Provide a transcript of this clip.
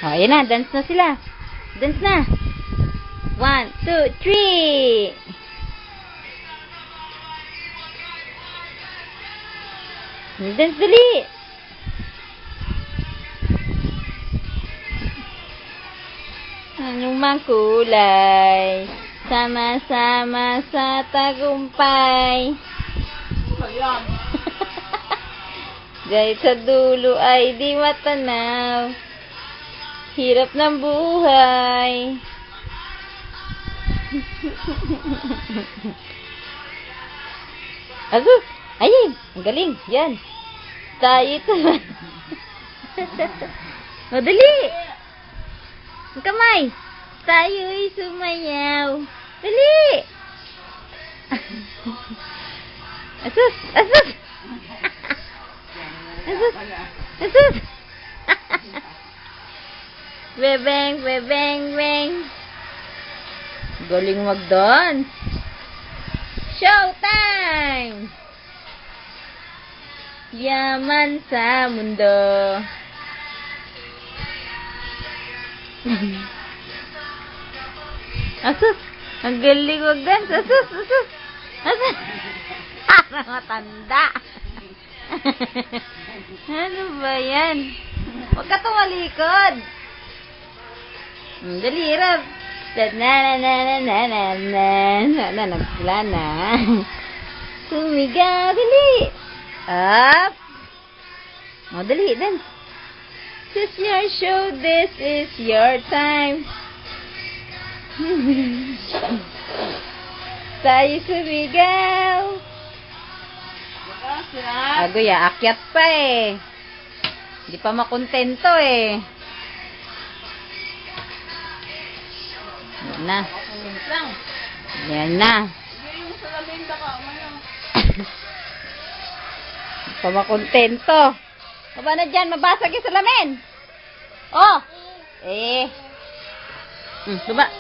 Oh, ayan na. Dance na sila. Dance na. 1, 2, 3. Dance dali. Anong makulay? Sama-sama sa tagumpay. Ayan. Dahil sa dulo ay di matanaw. Hirap ng buhay. Asus! Ayun! Ang galing! Yan! Tayo ito. Madali! Ang kamay! Tayo'y sumayaw. Dali! Asus! Asus! Asus! Asus! Bebeng! Bebeng! Beng! Galing mag-dance! Showtime! Yaman sa mundo. Asus! Ang galing mag-dance! Asus! Asus! Asus! Parang matanda! Ano ba yan? Huwag ka tumalikod! Dali, hirap! Na nagpula na. Sumigaw, dali! Up! O, dali, dance! This is your show, this is your time. Tayo sumigaw! Agoy, aakyat pa eh. Hindi pa makontento eh. Yan na. Yan na. Hindi pa makontento. Baba na dyan, mabasag yung salamin. Oh! Eh. Baba.